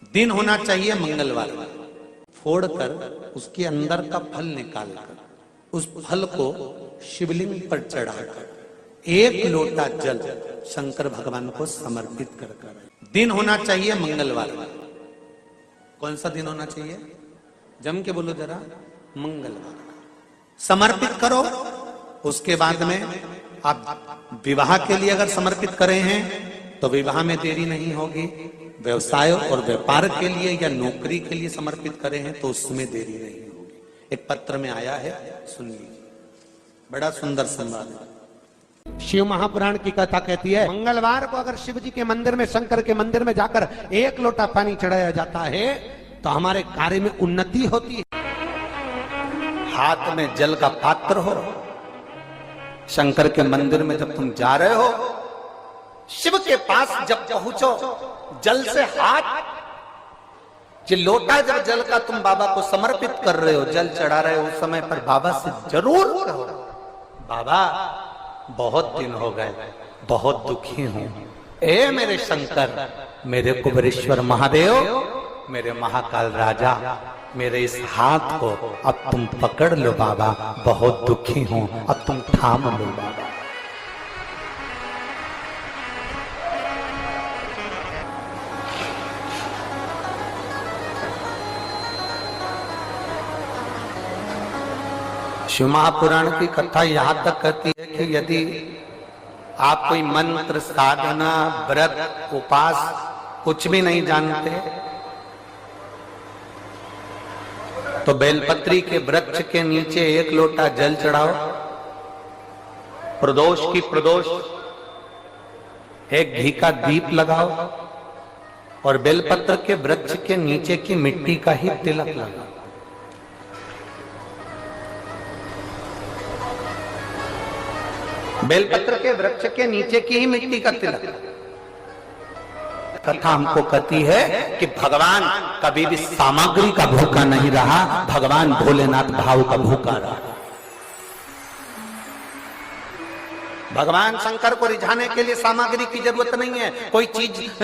दिन होना चाहिए मंगलवार, फोड़कर उसके अंदर का फल निकालकर उस फल को शिवलिंग पर चढ़ाकर 1 लोटा जल शंकर भगवान को समर्पित कर दिन होना चाहिए मंगलवार। कौन सा दिन होना चाहिए? जम के बोलो जरा, मंगलवार समर्पित करो। उसके बाद में आप विवाह के लिए अगर समर्पित करे हैं तो विवाह में देरी नहीं होगी। व्यवसाय और व्यापार के लिए या नौकरी के लिए समर्पित करे हैं तो उसमें देरी नहीं होगी। एक पत्र में आया है, सुन लीजिए, बड़ा सुंदर संवाद है। शिव महापुराण की कथा कहती है, मंगलवार को अगर शिव जी के मंदिर में, शंकर के मंदिर में जाकर 1 लोटा पानी चढ़ाया जाता है तो हमारे कार्य में उन्नति होती है। हाथ में जल का पात्र हो, शंकर के मंदिर में जब तुम जा रहे हो, शिव के पास जब पहुंचो, जल से हाथ, ये लोटा जब जल का तुम बाबा को समर्पित कर रहे हो, जल चढ़ा रहे हो, उस समय पर बाबा से जरूर कहो, बाबा बहुत दिन हो गए, बहुत दुखी हूं, ए मेरे शंकर, मेरे कुबेरेश्वर महादेव, मेरे महाकाल राजा, मेरे इस हाथ को अब तुम पकड़ लो बाबा, बहुत दुखी हूं, अब तुम थाम लो बाबा। शिव महापुराण की कथा यहां तक कहती है कि यदि आप कोई मंत्र, साधना, व्रत, उपास कुछ भी नहीं जानते तो बेलपत्री के वृक्ष के नीचे 1 लोटा जल चढ़ाओ, प्रदोष की प्रदोष 1 घी का दीप लगाओ और बेलपत्र के वृक्ष के नीचे की मिट्टी का ही तिलक लगाओ। बेलपत्र के वृक्ष के नीचे की ही मिट्टी का तिलक। कथा हमको कहती है कि भगवान कभी भी सामग्री का भूखा नहीं रहा, भगवान भोलेनाथ भाव का भूखा रहा। भगवान शंकर को रिझाने के लिए सामग्री की जरूरत नहीं है। कोई चीज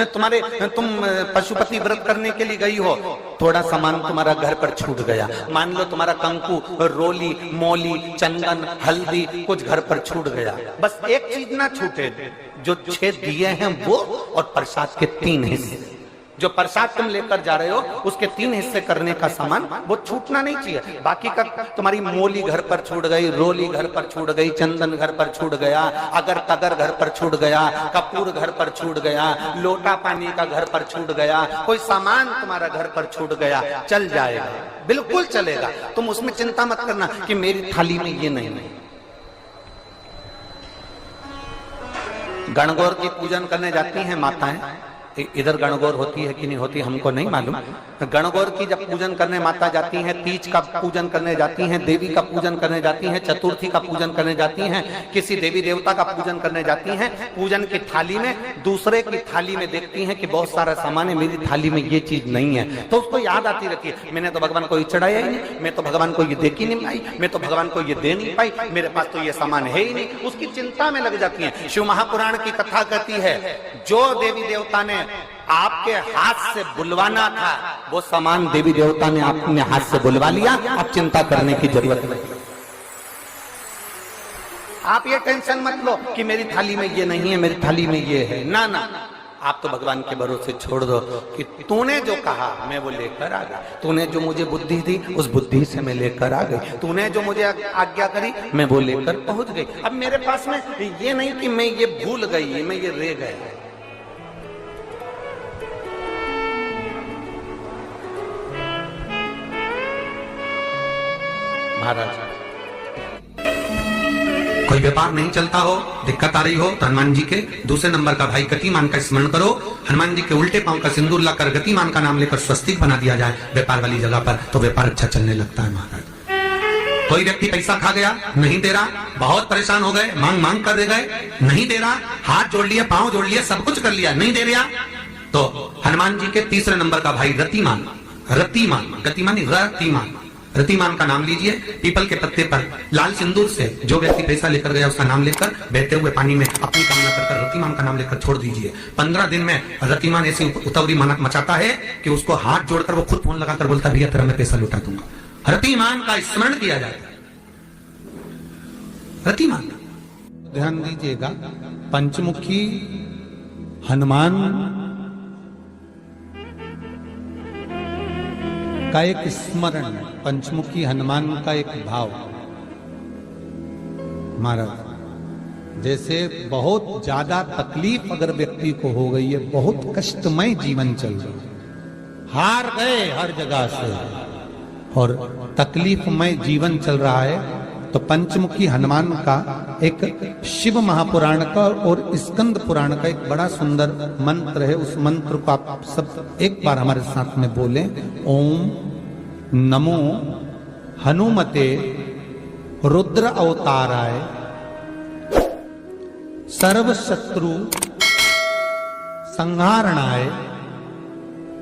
तुम पशुपति व्रत करने के लिए गई हो, थोड़ा सामान तुम्हारा घर पर छूट गया, मान लो तुम्हारा कंकु, रोली, मौली, चंदन, हल्दी कुछ घर पर छूट गया, बस एक चीज ना छूटे, जो 6 दिए हैं वो और प्रसाद के 3 हिस्से। जो प्रसाद तुम लेकर जा रहे हो उसके 3 हिस्से करने का सामान वो छूटना नहीं चाहिए। बाकी का तुम्हारी मोली घर पर छूट गई, रोली घर पर छूट गई, चंदन घर पर छूट गया, अगर तगर घर पर छूट गया, कपूर घर पर छूट गया, लोटा पानी का घर पर छूट गया, कोई सामान तुम्हारा घर पर छूट गया, चल जाएगा, बिल्कुल चलेगा। तुम उसमें चिंता मत करना कि मेरी थाली में ये नहीं। गणगौर की पूजन करने जाती हैं माताएं, इधर गणगौर होती है कि नहीं होती हमको नहीं मालूम। गणगौर की जब पूजन करने माता जाती हैं, तीज का पूजन करने जाती हैं, देवी का पूजन करने जाती हैं, चतुर्थी का पूजन करने जाती हैं, किसी देवी देवता का पूजन करने जाती हैं, पूजन की थाली में दूसरे की थाली में देखती हैं कि बहुत सारा सामान है, मेरी थाली में ये चीज नहीं है, तो उसको याद आती रहती है, मैंने तो भगवान को ये चढ़ाया ही नहीं, मैं तो भगवान को ये दे ही नहीं पाई, मैं तो भगवान को ये दे नहीं पाई, मेरे पास तो ये सामान है ही नहीं, उसकी चिंता में लग जाती है। शिव महापुराण की कथा कहती है, जो देवी देवता ने आपके हाथ से बुलवाना था वो सामान देवी देवता ने अपने हाथ से बुलवा लिया, अब चिंता करने की जरूरत नहीं। आप ये टेंशन मत लो कि मेरी थाली में ये नहीं है, मेरी थाली में ये है, ना ना, आप तो भगवान के भरोसे छोड़ दो कि तूने जो कहा मैं वो लेकर आ गया, तूने जो मुझे बुद्धि दी उस बुद्धि से मैं लेकर आ गई, तूने जो मुझे आज्ञा करी मैं वो लेकर पहुंच गई। अब मेरे पास में ये नहीं कि मैं ये भूल गई, मैं ये रह गया। महाराज, कोई व्यापार नहीं चलता हो, दिक्कत आ रही हो तो हनुमान जी के दूसरे नंबर का भाई गतिमान का स्मरण करो, हनुमान जी के उल्टे पांव का सिंदूर लाकर गतिमान का नाम लेकर स्वस्तिक बना दिया जाए व्यापार वाली जगह पर, तो व्यापार अच्छा चलने लगता है। महाराज, कोई व्यक्ति पैसा खा गया, नहीं दे रहा, बहुत परेशान हो गए, मांग मांग कर दे गए, नहीं दे रहा, हाथ जोड़ लिया, पांव जोड़ लिया, सब कुछ कर लिया, नहीं दे रहा, तो हनुमान जी के तीसरे नंबर का भाई रतिमान, रतिमान, गतिमान, रतिमान, रतिमान का नाम लीजिए, पीपल के पत्ते पर लाल सिंदूर से जो व्यक्ति पैसा लेकर गया उसका नाम लेकर बहते हुए पानी में अपनी कामना कर रतिमान का नाम लेकर छोड़ दीजिए। 15 दिन में रतिमान ऐसी उतावली मचाता है कि उसको हाथ जोड़कर वो खुद फोन लगाकर बोलता भैया तेरा मैं पैसा लुटा दूंगा। रतिमान का स्मरण किया जाता है। रतिमान ध्यान दीजिएगा, पंचमुखी हनुमान का एक स्मरण, पंचमुखी हनुमान का एक भाव। महाराज जैसे बहुत ज्यादा तकलीफ अगर व्यक्ति को हो गई है, बहुत कष्टमय जीवन चल रहा है, हार गए हर जगह से और तकलीफमय जीवन चल रहा है, तो पंचमुखी हनुमान का एक शिव महापुराण का और स्कंद पुराण का एक बड़ा सुंदर मंत्र है। उस मंत्र को आप सब एक बार हमारे साथ में बोलें। ओम नमो हनुमते रुद्र अवताराय सर्व शत्रु संहारणाय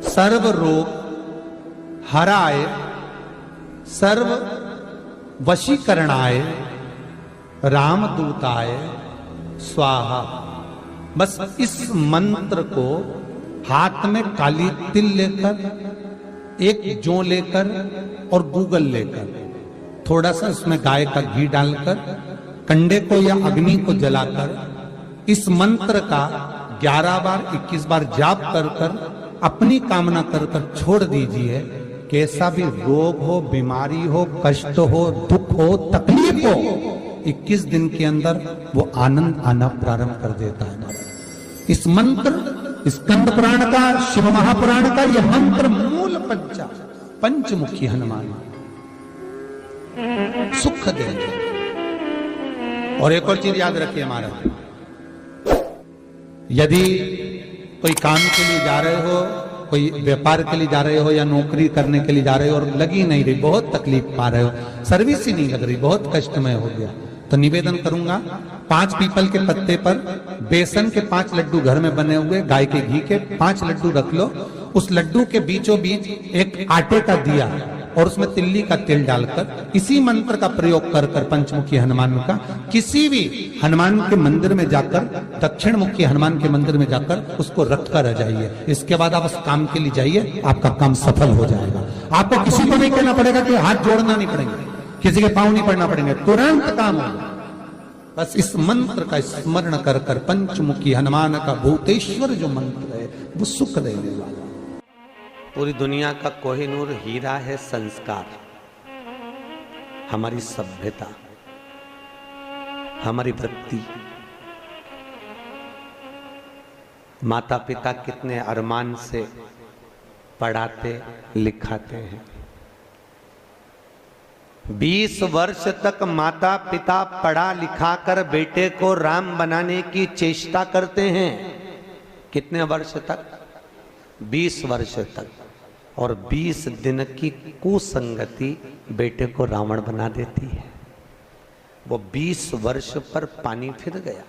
सर्व रोग हराय सर्व वशीकरणाय रामदूताय स्वाहा। बस इस मंत्र को हाथ में काली तिल लेकर, एक जौ लेकर और गूगल लेकर, थोड़ा सा उसमें गाय का घी डालकर, कंडे को या अग्नि को जलाकर इस मंत्र का 11 बार 21 बार जाप कर कर अपनी कामना कर कर छोड़ दीजिए। कैसा भी रोग हो, बीमारी हो, कष्ट हो, दुख हो, तकलीफ हो, 21 दिन के अंदर वो आनंद आना प्रारंभ कर देता है। इस मंत्र, स्कंद पुराण का, शिव महापुराण का यह मंत्र मूल पंचमुखी हनुमान सुख देंगे। और एक और चीज याद रखिए महाराज, यदि कोई काम के लिए जा रहे हो, कोई व्यापार के लिए जा रहे हो या नौकरी करने के लिए जा रहे हो और लगी नहीं रही, बहुत तकलीफ पा रहे हो, सर्विस ही नहीं लग रही, बहुत कष्टमय हो गया, तो निवेदन करूंगा 5 पीपल के पत्ते पर बेसन के 5 लड्डू घर में बने हुए, गाय के घी के 5 लड्डू रख लो। उस लड्डू के बीचों बीच एक आटे का दिया और उसमें तिल्ली का तेल डालकर इसी मंत्र का प्रयोग कर कर पंचमुखी हनुमान का किसी भी हनुमान के मंदिर में जाकर, दक्षिण मुखी हनुमान के मंदिर में जाकर उसको रख कर आ जाइए। इसके बाद आप उस काम के लिए जाइए, आपका काम सफल हो जाएगा। आपको किसी को नहीं कहना पड़ेगा कि हाथ जोड़ना नहीं पड़ेगा, किसी के पांव नहीं पड़ना पड़ेंगे, तुरंत काम होगा। बस इस मंत्र का स्मरण कर कर पंचमुखी हनुमान का भूतेश्वर जो मंत्र है वो सुख देने वाला। पूरी दुनिया का कोहिनूर हीरा है संस्कार, हमारी सभ्यता, हमारी वृत्ति। माता पिता कितने अरमान से पढ़ाते लिखाते हैं। 20 वर्ष तक माता पिता पढ़ा लिखा कर बेटे को राम बनाने की चेष्टा करते हैं। कितने वर्ष तक? 20 वर्ष तक। और 20 दिन की कुसंगति बेटे को रावण बना देती है। वो 20 वर्ष पर पानी फिर गया।